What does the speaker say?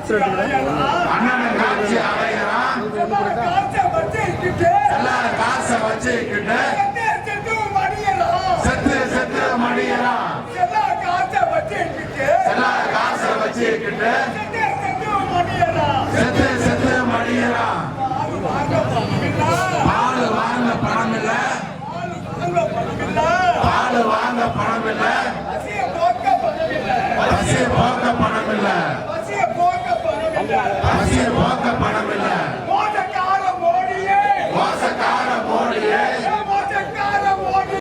அண்ணன் காட்சி அலைகிறான் எல்லாரும் காசை வச்சுக்கிட்டு செத்து செத்து மடியலாம் எல்லாரும் காசை வச்சுக்கிட்டு செத்து செத்து மடியலாம் பால் வாங்க பணம் இல்ல பால் வாங்க பணம் இல்ல பசிய போக்க பணம் இல்ல பசிய போக்க பணம் இல்ல மோசக்கார